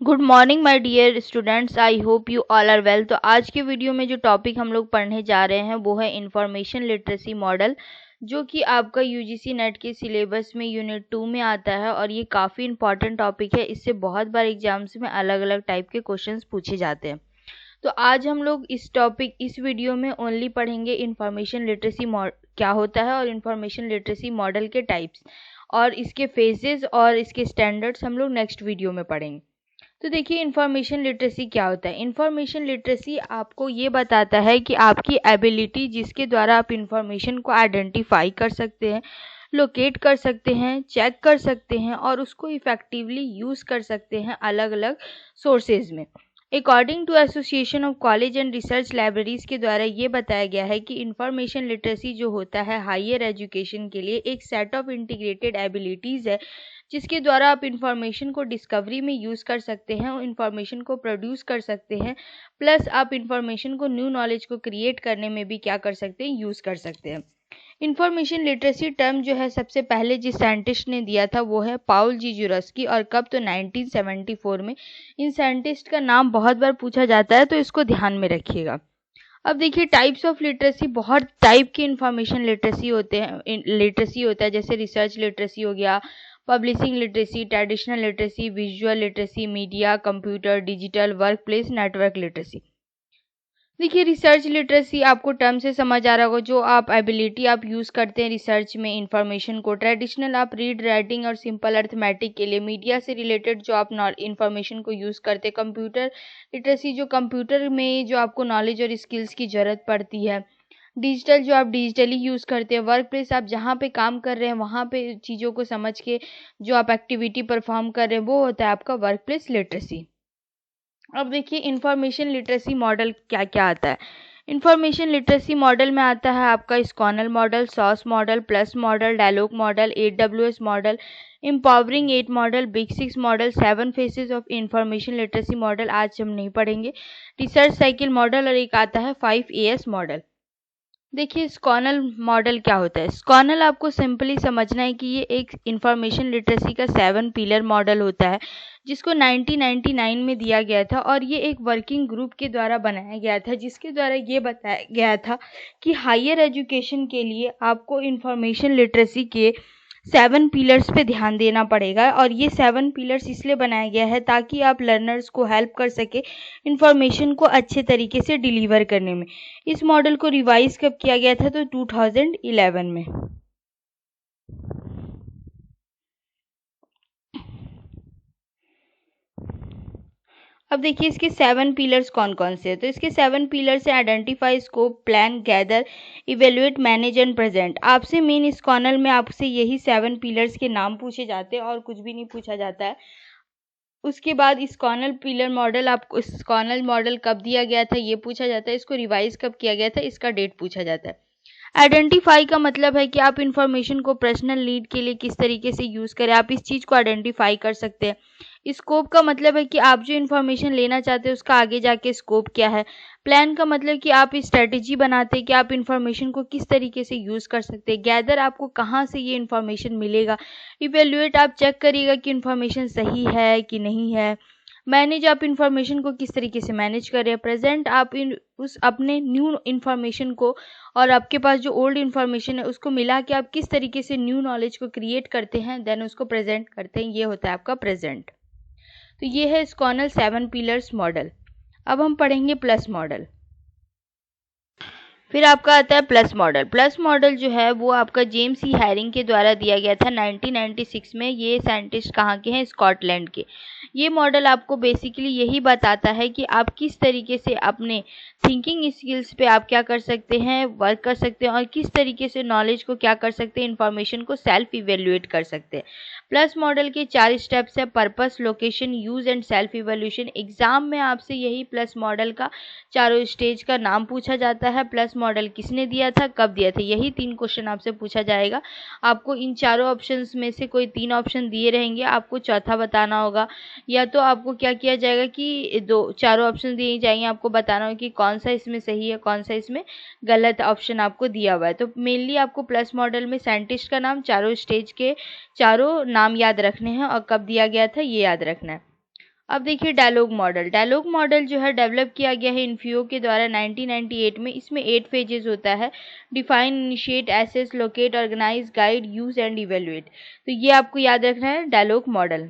Good morning my dear students, I hope you all are well. तो आज के video में जो टॉपिक हम लोग पढ़ने जा रहे हैं वो है इंफॉर्मेशन लिटरेसी मॉडल, जो कि आपका यूजीसी नेट के सिलेबस में यूनिट 2 में आता है और ये काफ़ी इंपॉर्टेंट टॉपिक है। इससे बहुत बार एग्जाम्स में अलग अलग टाइप के क्वेश्चंस पूछे जाते हैं। तो आज हम लोग इस वीडियो में ओनली पढ़ेंगे इंफॉर्मेशन लिटरेसी क्या होता है और इंफॉर्मेशन लिटरेसी मॉडल के टाइप्स और इसके फेजेस और इसके स्टैंडर्ड्स हम लोग नेक्स्ट वीडियो में पढ़ेंगे। तो देखिए, इंफॉर्मेशन लिटरेसी क्या होता है। इंफॉर्मेशन लिटरेसी आपको ये बताता है कि आपकी एबिलिटी जिसके द्वारा आप इंफॉर्मेशन को आइडेंटिफाई कर सकते हैं, लोकेट कर सकते हैं, चेक कर सकते हैं और उसको इफ़ेक्टिवली यूज़ कर सकते हैं अलग अलग सोर्सेज में। According to association of college and research libraries के द्वारा ये बताया गया है कि इंफॉर्मेशन लिटरेसी जो होता है हायर एजुकेशन के लिए एक सेट ऑफ इंटीग्रेटेड एबिलिटीज़ है, जिसके द्वारा आप इंफॉर्मेशन को डिस्कवरी में यूज़ कर सकते हैं और इंफॉर्मेशन को प्रोड्यूस कर सकते हैं, प्लस आप इंफॉर्मेशन को न्यू नॉलेज को क्रिएट करने में भी क्या कर सकते हैं, यूज़ कर सकते हैं। इंफॉर्मेशन लिटरेसी टर्म जो है सबसे पहले जिस साइंटिस्ट ने दिया था वो है पाउल जी जुरस्की, और कब, तो 1974 में। इन साइंटिस्ट का नाम बहुत बार पूछा जाता है तो इसको ध्यान में रखिएगा। अब देखिए, टाइप्स ऑफ लिटरेसी, बहुत टाइप की इंफॉर्मेशन लिटरेसी होता है, जैसे रिसर्च लिटरेसी हो गया, publishing literacy, traditional literacy, visual literacy, media, computer, digital, work place, network literacy. देखिए, रिसर्च लिटरेसी आपको टर्म से समझ आ रहा होगा, जो आप एबिलिटी आप यूज़ करते हैं रिसर्च में इंफॉर्मेशन को। ट्रेडिशनल आप रीड राइटिंग और सिंपल अर्थमेटिक के लिए। मीडिया से रिलेटेड जो आप इंफॉर्मेशन को यूज़ करते हैं। कंप्यूटर लिटरेसी, जो कंप्यूटर में जो आपको नॉलेज और स्किल्स की ज़रूरत पड़ती है। डिजिटल, जो आप डिजिटली यूज़ करते हैं। वर्क प्लेस, आप जहाँ पे काम कर रहे हैं वहाँ पे चीज़ों को समझ के जो आप एक्टिविटी परफॉर्म कर रहे हैं वो होता है आपका वर्क प्लेस लिटरेसी। अब देखिए, इंफॉर्मेशन लिटरेसी मॉडल क्या क्या आता है। इंफॉर्मेशन लिटरेसी मॉडल में आता है आपका SCONUL model, sauce model, plus model, dialogue model, AWS model, empowering 8 model, big 6 model, 7 faces of information literacy model आज हम नहीं पढ़ेंगे, रिसर्च साइकिल मॉडल, और एक आता है 5AS मॉडल। देखिए, स्कॉनल मॉडल क्या होता है। स्कॉनल आपको सिंपली समझना है कि ये एक इंफॉर्मेशन लिटरेसी का 7 पिलर मॉडल होता है, जिसको 1999 में दिया गया था और ये एक वर्किंग ग्रुप के द्वारा बनाया गया था, जिसके द्वारा ये बताया गया था कि हायर एजुकेशन के लिए आपको इंफॉर्मेशन लिटरेसी के 7 पिलर्स पे ध्यान देना पड़ेगा। और ये 7 पिलर्स इसलिए बनाया गया है ताकि आप लर्नर्स को हेल्प कर सके इंफॉर्मेशन को अच्छे तरीके से डिलीवर करने में। इस मॉडल को रिवाइज कब किया गया था, तो 2011 में। अब देखिए, इसके 7 पिलर्स कौन कौन से हैं। तो इसके 7 पिलर्स से identify, scope, plan, gather, evaluate, manage and present. आपसे मेन इस कॉर्नर में आपसे यही 7 पिलर्स के नाम पूछे जाते हैं और कुछ भी नहीं पूछा जाता है। उसके बाद स्कॉनल पिलर मॉडल, आपको स्कॉनल मॉडल कब दिया गया था ये पूछा जाता है, इसको रिवाइज कब किया गया था इसका डेट पूछा जाता है। आइडेंटिफाई का मतलब है कि आप इंफॉर्मेशन को पर्सनल नीड के लिए किस तरीके से यूज़ करें, आप इस चीज़ को आइडेंटिफाई कर सकते हैं। स्कोप का मतलब है कि आप जो इंफॉर्मेशन लेना चाहते हैं उसका आगे जाके स्कोप क्या है। प्लान का मतलब कि आप स्ट्रेटेजी बनाते हैं कि आप इंफॉर्मेशन को किस तरीके से यूज़ कर सकते हैं। गैदर, आपको कहाँ से ये इंफॉर्मेशन मिलेगा। इवेल्युएट, आप चेक करिएगा कि इंफॉर्मेशन सही है कि नहीं है। मैनेज, आप इंफॉर्मेशन को किस तरीके से मैनेज कर रहे हैं। प्रेजेंट, आप उस अपने न्यू इंफॉर्मेशन को और आपके पास जो ओल्ड इंफॉर्मेशन है उसको मिला के आप किस तरीके से न्यू नॉलेज को क्रिएट करते हैं, देन उसको प्रेजेंट करते हैं, ये होता है आपका प्रेजेंट। तो ये है स्कॉनल 7 पिलर्स मॉडल। अब हम पढ़ेंगे प्लस मॉडल। फिर आपका आता है प्लस मॉडल। प्लस मॉडल जो है वो आपका जेम्स ई हैरिंग के द्वारा दिया गया था 1996 में। ये साइंटिस्ट कहाँ के हैं, स्कॉटलैंड के। ये मॉडल आपको बेसिकली यही बताता है कि आप किस तरीके से अपने थिंकिंग स्किल्स पे आप क्या कर सकते हैं, वर्क कर सकते हैं, और किस तरीके से नॉलेज को क्या कर सकते हैं, इन्फॉर्मेशन को सेल्फ इवेल्युएट कर सकते हैं। प्लस मॉडल के 4 स्टेप्स है, purpose, location, use and self evaluation. Exam में आपसे यही प्लस मॉडल का चारों स्टेज का नाम पूछा जाता है। प्लस मॉडल किसने दिया था, कब दिया था, यही 3 क्वेश्चन आपसे पूछा जाएगा। आपको इन चारों ऑप्शंस में से कोई 3 ऑप्शन दिए रहेंगे, आपको चौथा बताना होगा। या तो आपको क्या किया जाएगा कि चारों ऑप्शन दिए जाएंगे, आपको बताना होगा कि कौन सा इसमें सही है, कौन सा इसमें गलत ऑप्शन आपको दिया हुआ है। तो मेनली आपको प्लस मॉडल में साइंटिस्ट का नाम, चारों स्टेज के चारों नाम याद रखने हैं और कब दिया गया था ये याद रखना है। अब देखिए डायलॉग मॉडल जो है डेवलप किया गया है इन्फियो के द्वारा 1998 में। इसमें 8 फेजेस होता है: define, initiate, assess, locate, organise, guide, use and evaluate. तो ये आपको याद रखना है डायलॉग मॉडल।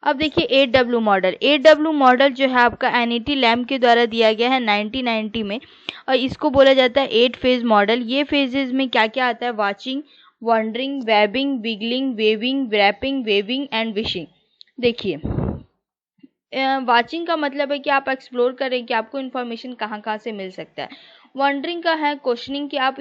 अब देखिए 8W मॉडल जो है आपका एनईटी लैम्ब के द्वारा दिया गया है 1990 में, और इसको बोला जाता है 8 फेज मॉडल। ये फेजेस में क्या क्या आता है: watching, wondering, webbing, wiggling, waving, wrapping, waving and wishing. देखिए वाचिंग का मतलब है कि आप एक्सप्लोर करें कि आपको इन्फॉर्मेशन कहाँ कहाँ से मिल सकता है। वंडरिंग का है क्वेश्चनिंग, कि आप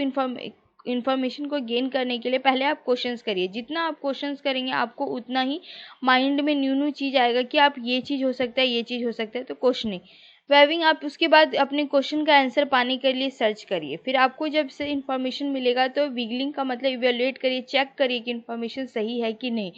इन्फॉर्मेशन को गेन करने के लिए पहले आप क्वेश्चंस करिए। जितना आप क्वेश्चंस करेंगे आपको उतना ही माइंड में न्यू न्यू चीज़ आएगा कि आप ये चीज़ हो सकता है, ये चीज़ हो सकता है। तो क्वेश्चनिंग। वेविंग, आप उसके बाद अपने क्वेश्चन का आंसर पाने के लिए सर्च करिए। फिर आपको जब से इन्फॉर्मेशन मिलेगा तो विगलिंग का मतलब इवेल्युएट करिए, चेक करिए कि इन्फॉर्मेशन सही है कि नहीं।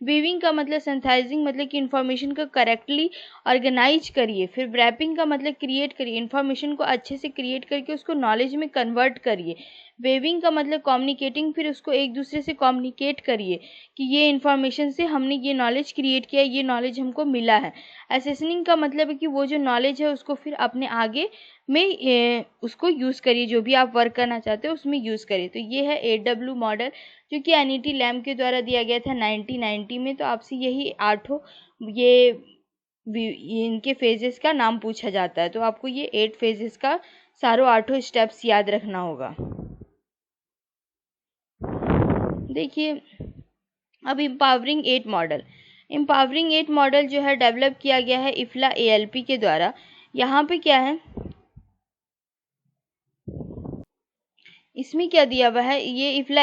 वीविंग का मतलब सिंथेसाइजिंग, मतलब कि इन्फॉर्मेशन को करेक्टली ऑर्गेनाइज करिए। फिर रैपिंग का मतलब क्रिएट करिए, इन्फॉर्मेशन को अच्छे से क्रिएट करके उसको नॉलेज में कन्वर्ट करिए। वेविंग का मतलब कम्युनिकेटिंग, फिर उसको एक दूसरे से कम्युनिकेट करिए कि ये इन्फॉर्मेशन से हमने ये नॉलेज क्रिएट किया, ये नॉलेज हमको मिला है। असेसनिंग का मतलब है कि वो जो नॉलेज है उसको फिर अपने आगे में उसको यूज़ करिए, जो भी आप वर्क करना चाहते हो उसमें यूज़ करिए। तो ये है 8W मॉडल जो कि एनईटी लैम्ब के द्वारा दिया गया था 1990 में। तो आपसे यही 8 ये इनके फेजेस का नाम पूछा जाता है, तो आपको ये 8 फेजेस का सारों 8 स्टेप्स याद रखना होगा। देखिए अब एम्पावरिंग 8 मॉडल जो है डेवलप किया गया है इफ्ला एएलपी के द्वारा। यहाँ पे क्या है, इसमें क्या दिया हुआ है, ये इफ्ला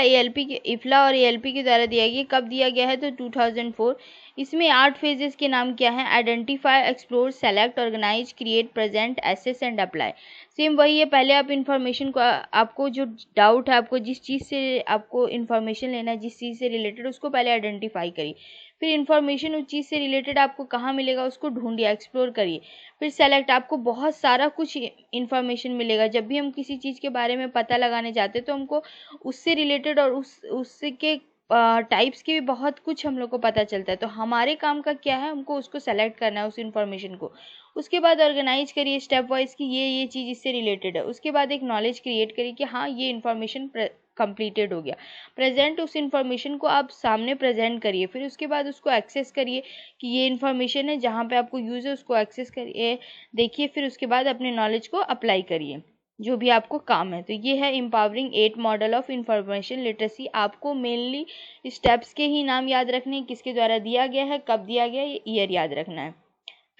और एएलपी के द्वारा दिया गया। कब दिया गया है तो 2004। इसमें 8 फेजेस के नाम क्या हैं: identify, explore, select, organise, create, present, assess and apply. Same वही है, पहले आप इन्फॉर्मेशन को, आपको जो डाउट है, आपको जिस चीज़ से आपको इन्फॉर्मेशन लेना है, जिस चीज़ से रिलेटेड, उसको पहले आइडेंटिफाई करिए। फिर इन्फॉर्मेशन उस चीज़ से रिलेटेड आपको कहाँ मिलेगा उसको ढूंढिए, एक्सप्लोर करिए। फिर सेलेक्ट, आपको बहुत सारा कुछ इन्फॉर्मेशन मिलेगा। जब भी हम किसी चीज़ के बारे में पता लगाने जाते हैं तो हमको उससे रिलेटेड और उसके टाइप्स के भी बहुत कुछ हम लोग को पता चलता है। तो हमारे काम का क्या है, हमको उसको सेलेक्ट करना है, उस इन्फॉर्मेशन को। उसके बाद ऑर्गेनाइज करिए स्टेप वाइज कि ये चीज़ इससे रिलेटेड है। उसके बाद एक नॉलेज क्रिएट करिए कि हाँ ये इन्फॉर्मेशन कंप्लीटेड हो गया। प्रेजेंट, उस इन्फॉर्मेशन को आप सामने प्रेजेंट करिए। फिर उसके बाद उसको एक्सेस करिए कि ये इन्फॉर्मेशन है, जहाँ पे आपको यूज़ है उसको एक्सेस करिए, देखिए। फिर उसके बाद अपने नॉलेज को अप्लाई करिए जो भी आपको काम है। तो ये है empowering 8 model of information literacy. आपको मेनली स्टेप्स के ही नाम याद रखने हैं, किसके द्वारा दिया गया है, कब दिया गया है, ईयर याद रखना है।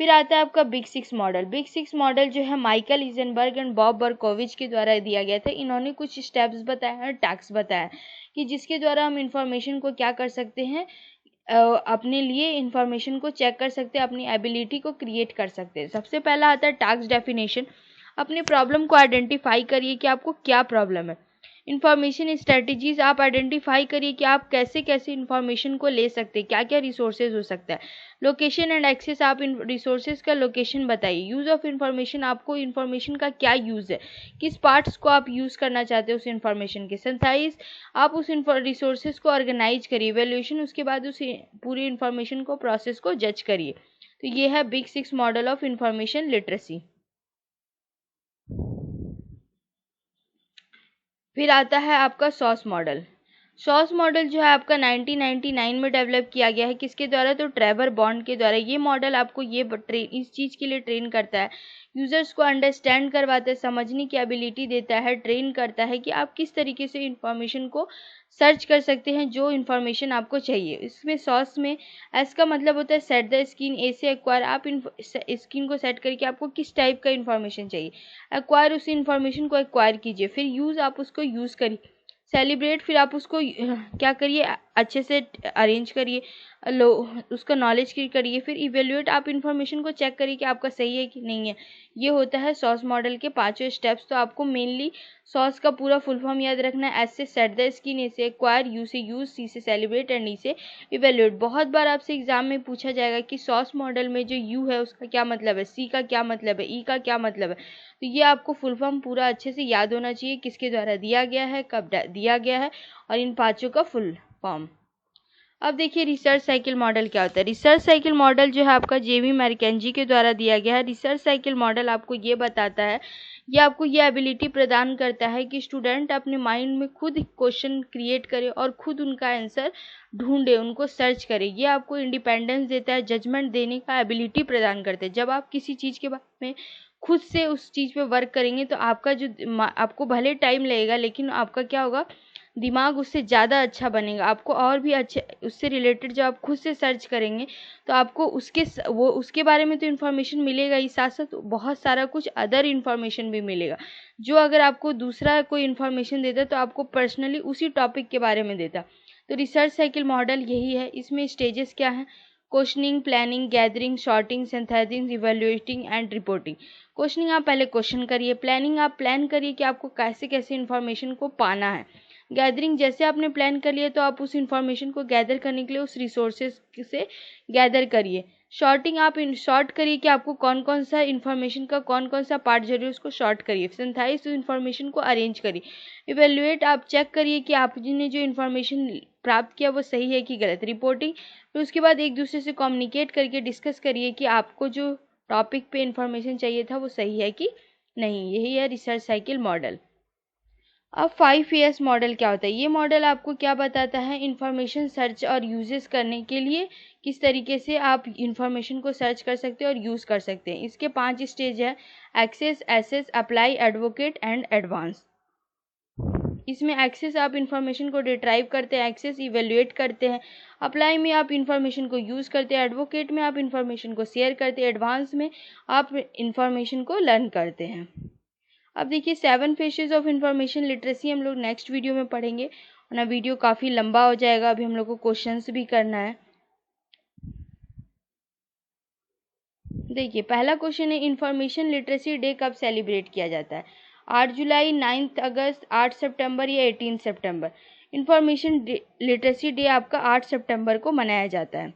फिर आता है आपका बिग 6 मॉडल जो है माइकल इजनबर्ग एंड बॉब बर्कोविच के द्वारा दिया गया था। इन्होंने कुछ स्टेप्स बताए हैं, टैक्स बताया कि जिसके द्वारा हम इंफॉर्मेशन को क्या कर सकते हैं, अपने लिए इंफॉर्मेशन को चेक कर सकते हैं, अपनी एबिलिटी को क्रिएट कर सकते हैं। सबसे पहला आता है टास्क डेफिनेशन। अपनी प्रॉब्लम को आइडेंटिफाई करिए कि आपको क्या प्रॉब्लम है। इंफॉर्मेशन स्ट्रेटजीज, आप आइडेंटिफाई करिए कि आप कैसे कैसे इंफॉर्मेशन को ले सकते हैं, क्या क्या रिसोर्सेज हो सकता है। लोकेशन एंड एक्सेस, आप इन रिसोर्सेज का लोकेशन बताइए। यूज़ ऑफ इंफॉर्मेशन, आपको इंफॉर्मेशन का क्या यूज़ है, किस पार्ट्स को आप यूज़ करना चाहते हो उस इंफॉर्मेशन के। सिंथेसाइज, आप उस रिसोर्सेज को ऑर्गेनाइज करिए। वैल्यूएशन, उसके बाद उस पूरी इंफॉर्मेशन को, प्रोसेस को जज करिए। तो ये है big 6 model of information literacy. फिर आता है आपका सॉस मॉडल जो है आपका 1999 में डेवलप किया गया है। किसके द्वारा, तो ट्रेवर बॉन्ड के द्वारा। ये मॉडल आपको इस चीज़ के लिए ट्रेन करता है, यूज़र्स को अंडरस्टैंड करवाता है, समझने की एबिलिटी देता है, ट्रेन करता है कि आप किस तरीके से इंफॉर्मेशन को सर्च कर सकते हैं, जो इंफॉर्मेशन आपको चाहिए। इसमें सॉस में एस का मतलब होता है सेट द स्किन, ए से एक्वायर, आप स्किन को सेट करके आपको किस टाइप का इंफॉर्मेशन चाहिए, एक्वायर, उस इंफॉर्मेशन को एक्वायर कीजिए। फिर यूज़, आप उसको यूज़ करिए। सेलिब्रेट, फिर आप उसको क्या करिए, अच्छे से अरेंज करिए, लो उसका नॉलेज करिए। फिर इवेल्युएट, आप इन्फॉर्मेशन को चेक करिए कि आपका सही है कि नहीं है। ये होता है सॉस मॉडल के 5 स्टेप्स। तो आपको मेनली सॉस का पूरा फुल फॉर्म याद रखना है। एस से सेट द स्किन, ए से एक्वायर, यू से यूज, सी से सेलिब्रेट एंड ई से इवेल्युएट। बहुत बार आपसे एग्जाम में पूछा जाएगा कि सॉस मॉडल में जो यू है उसका क्या मतलब है, सी का क्या मतलब है, ई का क्या मतलब है। तो ये आपको फुल फॉर्म पूरा अच्छे से याद होना चाहिए, किसके द्वारा दिया गया है, कब दिया गया है, और इन 5 का फुल फॉर्म। अब देखिए रिसर्च साइकिल मॉडल क्या होता है। रिसर्च साइकिल मॉडल जो है आपका जेमी मैकेंजी के द्वारा दिया गया है। रिसर्च साइकिल मॉडल आपको ये बताता है, ये आपको ये एबिलिटी प्रदान करता है कि स्टूडेंट अपने माइंड में खुद क्वेश्चन क्रिएट करे और खुद उनका आंसर ढूंढे, उनको सर्च करे। ये आपको इंडिपेंडेंस देता है, जजमेंट देने का एबिलिटी प्रदान करता है। जब आप किसी चीज़ के बारे में खुद से उस चीज़ पे वर्क करेंगे तो आपका जो आपको भले टाइम लगेगा लेकिन आपका क्या होगा, दिमाग उससे ज़्यादा अच्छा बनेगा। आपको और भी अच्छे उससे रिलेटेड जब आप खुद से सर्च करेंगे तो आपको उसके बारे में तो इन्फॉर्मेशन मिलेगा ही, साथ साथ बहुत सारा कुछ अदर इन्फॉर्मेशन भी मिलेगा जो अगर आपको दूसरा कोई इन्फॉर्मेशन देता तो आपको पर्सनली उसी टॉपिक के बारे में देता। तो रिसर्च साइकिल मॉडल यही है। इसमें स्टेजेस क्या हैं? Questioning, planning, gathering, sorting, synthesis, evaluating and reporting. Questioning आप पहले क्वेश्चन करिए, प्लानिंग आप प्लान करिए कि आपको कैसे कैसे इन्फॉर्मेशन को पाना है। गैदरिंग जैसे आपने प्लान कर लिया तो आप उस इन्फॉर्मेशन को गैदर करने के लिए उस रिसोर्सेज से गैदर करिए। शॉर्टिंग आप शॉर्ट करिए कि आपको कौन कौन सा इन्फॉर्मेशन का कौन कौन सा पार्ट जरूरी है उसको शॉर्ट करिए। सिंथेसाइज उस इन्फॉर्मेशन को अरेंज करिए। इवेल्युएट आप चेक करिए कि आपने जो इन्फॉर्मेशन प्राप्त किया वो सही है कि गलत। रिपोर्टिंग फिर उसके बाद एक दूसरे से कम्युनिकेट करके डिस्कस करिए कि आपको जो टॉपिक पे इन्फॉर्मेशन चाहिए था वो सही है कि नहीं। यही है रिसर्च साइकिल मॉडल। अब 5 ईयर्स मॉडल क्या होता है? ये मॉडल आपको क्या बताता है, इंफॉर्मेशन सर्च और यूजेस करने के लिए किस तरीके से आप इंफॉर्मेशन को सर्च कर सकते हैं और यूज़ कर सकते हैं। इसके 5 स्टेज है: access, assess, apply, advocate and advance. इसमें एक्सेस आप इंफॉर्मेशन को रिट्राइव करते हैं, एक्सेस इवेल्युएट करते हैं, अप्लाई में आप इंफॉर्मेशन को यूज़ करते हैं, एडवोकेट में आप इंफॉर्मेशन को शेयर करते हैं, एडवांस में आप इंफॉर्मेशन को लर्न करते हैं। अब देखिए 7 फेजेस ऑफ इंफॉर्मेशन लिटरेसी हम लोग नेक्स्ट वीडियो में पढ़ेंगे, वरना वीडियो काफ़ी लंबा हो जाएगा। अभी हम लोग को क्वेश्चंस भी करना है। देखिए पहला क्वेश्चन है, इंफॉर्मेशन लिटरेसी डे कब सेलिब्रेट किया जाता है? 8 जुलाई, 9 अगस्त, 8 सितंबर या 18 सितंबर। इंफॉर्मेशन लिटरेसी डे आपका 8 सितंबर को मनाया जाता है।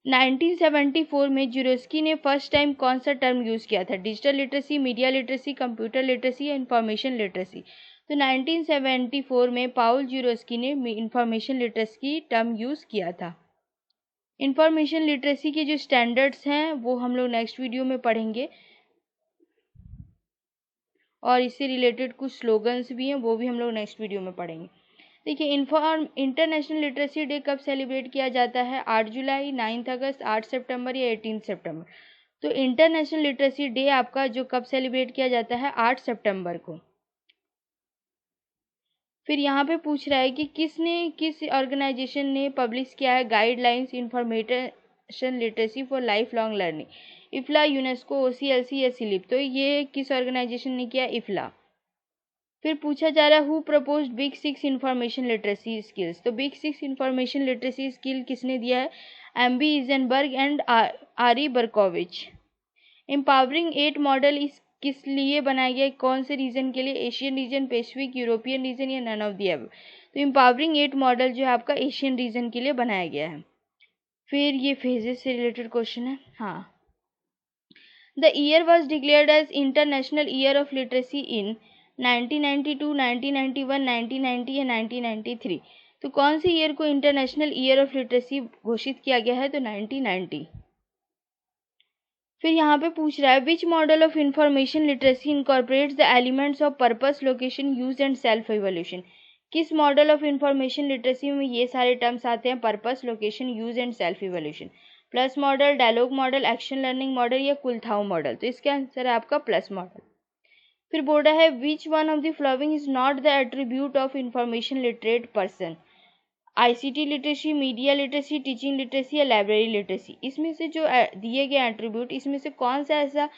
1974 में जुरोस्की ने फर्स्ट टाइम कौन सा टर्म यूज़ किया था? Digital literacy, media literacy, computer literacy या इंफॉर्मेशन लिटरेसी। तो 1974 में पाउल जुरोस्की ने इंफॉर्मेशन लिटरेसी टर्म यूज़ किया था। इंफॉर्मेशन लिटरेसी के जो स्टैंडर्ड्स हैं वो हम लोग नेक्स्ट वीडियो में पढ़ेंगे और इससे रिलेटेड कुछ स्लोगन्स भी हैं वो भी हम लोग नेक्स्ट वीडियो में पढ़ेंगे। देखिए इंटरनेशनल लिटरेसी डे कब सेलिब्रेट किया जाता है? 8 जुलाई, 9 अगस्त, 8 सितंबर या 18 सितंबर। तो इंटरनेशनल लिटरेसी डे आपका जो कब सेलिब्रेट किया जाता है? 8 सितंबर को। फिर यहाँ पे पूछ रहा है कि किस ऑर्गेनाइजेशन ने पब्लिश किया है guidelines information literacy for lifelong learning? IFLA, UNESCO, OCLC या सिलिप। तो ये किस ऑर्गेनाइजेशन ने किया? इफ्ला। फिर पूछा जा रहा है who proposed big 6 information literacy skills? तो बिग 6 इंफॉर्मेशन लिटरेसी स्किल किसने दिया है? MB इजनबर्ग एंड आरी बर्कोविच। एम्पावरिंग 8 मॉडल इस किस लिए बनाया गया? कौन से रीजन के लिए? Asian region, Pacific, European region या नन ऑफ दी अबव। तो एम्पावरिंग 8 मॉडल जो है आपका एशियन रीजन के लिए बनाया गया है। फिर ये फेजेस से रिलेटेड क्वेश्चन है। हाँ, the year was declared as international year of literacy in 1992, 1991, 1990 या 1993। तो कौन से ईयर को इंटरनेशनल ईयर ऑफ लिटरेसी घोषित किया गया है? तो 1990। फिर यहाँ पे पूछ रहा है which model of information literacy incorporates the elements of purpose, location, use and self evolution. किस मॉडल ऑफ इंफॉर्मेशन लिटरेसी में ये सारे टर्म्स आते हैं? Purpose, location, use and self evolution. Plus model, dialogue model, action learning model या Kuhlthau model. तो इसका answer है आपका प्लस मॉडल। फिर बोल रहा है which one of the following is not the attribute of information literate person? ICT literacy, media literacy, teaching literacy या लाइब्रेरी लिटरेसी। इसमें से जो दिए गए एट्रीब्यूट, इसमें से कौन सा ऐसा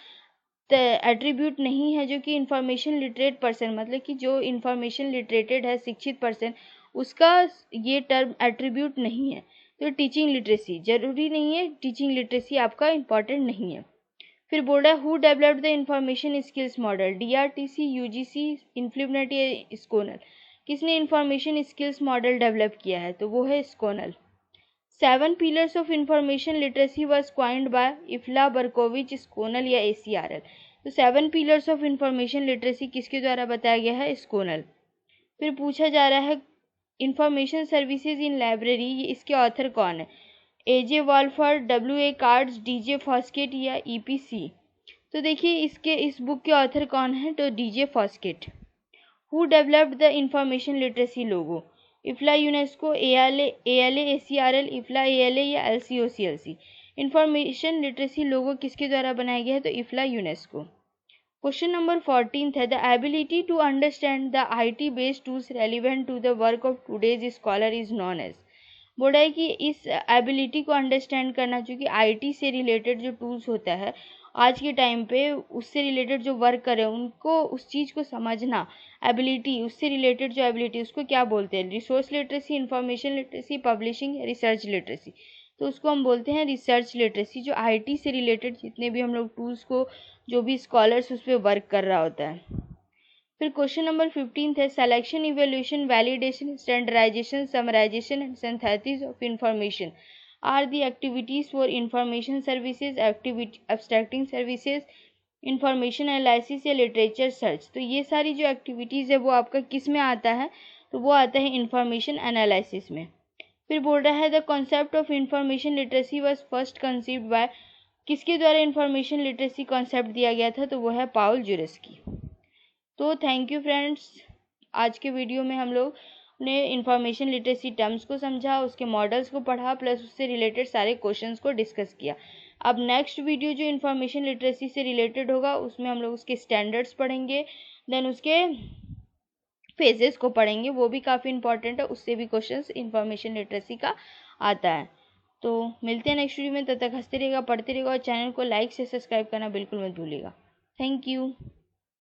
एट्रीब्यूट नहीं है जो कि इंफॉर्मेशन लिटरेट पर्सन, मतलब कि जो इंफॉर्मेशन लिटरेटेड है, शिक्षित पर्सन, उसका ये टर्म एट्रीब्यूट नहीं है? तो टीचिंग लिटरेसी जरूरी नहीं है, टीचिंग लिटरेसी आपका इंपॉर्टेंट नहीं है। फिर बोल रहा है who developed the information skills model? DRTC, UGC, इन्फ्लुनेट या स्कोनल। किसने इंफॉर्मेशन स्किल्स मॉडल डेवलप किया है? तो वो है SCONUL. 7 pillars of information literacy was coined by IFLA, Berkowitz, SCONUL या ACRL। तो 7 पिलर्स ऑफ इंफॉर्मेशन लिटरेसी किसके द्वारा बताया गया है? स्कोनल। फिर पूछा जा रहा है इंफॉर्मेशन सर्विसेज इन लाइब्रेरी, ये इसके ऑथर कौन है? AJ वॉल्फर्ड, WA cards, DJ phosphate या EPC? तो देखिए इस बुक के ऑथर कौन है? तो DJ Foskett. Who developed the information literacy logo? IFLA, UNESCO, ALA, ACRL, IFLA, ALA या LCOCLC? इंफॉर्मेशन लिटरेसी लोगो किसके द्वारा बनाया गया है? तो इफ्ला, यूनेस्को। क्वेश्चन नंबर 14 है, the ability to understand the IT based tools relevant to the work of today's scholar is known as. बोल रहा है कि इस एबिलिटी को अंडरस्टैंड करना, चूँकि IT से रिलेटेड जो टूल्स होता है आज के टाइम पे, उससे रिलेटेड जो वर्क करे उनको उस चीज़ को समझना, एबिलिटी, उससे रिलेटेड जो एबिलिटी, उसको क्या बोलते हैं? Resource literacy, information literacy, publishing, research literacy. तो उसको हम बोलते हैं रिसर्च लिटरेसी, जो IT से रिलेटेड जितने भी हम लोग टूल्स को, जो भी स्कॉलर्स उस पर वर्क कर रहा होता है। फिर क्वेश्चन नंबर 15 है, selection, evaluation, validation, standardisation, summarisation and synthesis of information are the activities for information services, abstracting services, information analysis या लिटरेचर सर्च। तो ये सारी जो एक्टिविटीज़ है वो आपका किस में आता है? तो वो आता है इंफॉर्मेशन एनालिसिस में। फिर बोल रहा है, the concept of information literacy was first conceived bye, किसके द्वारा इंफॉर्मेशन लिटरेसी कॉन्सेप्ट दिया गया था? तो वो है पाउल जुरस्की। तो थैंक यू फ्रेंड्स, आज के वीडियो में हम लोग ने इंफॉर्मेशन लिटरेसी टर्म्स को समझा, उसके मॉडल्स को पढ़ा, प्लस उससे रिलेटेड सारे क्वेश्चंस को डिस्कस किया। अब नेक्स्ट वीडियो जो इंफॉर्मेशन लिटरेसी से रिलेटेड होगा उसमें हम लोग उसके स्टैंडर्ड्स पढ़ेंगे, देन उसके फेजेस को पढ़ेंगे, वो भी काफ़ी इंपॉर्टेंट है, उससे भी क्वेश्चंस इंफॉर्मेशन लिटरेसी का आता है। तो मिलते हैं नेक्स्ट वीडियो में, तब तक हंसते रहिएगा, पढ़ते रहिएगा और चैनल को लाइक से सब्सक्राइब करना बिल्कुल मत भूलिएगा। Thank you.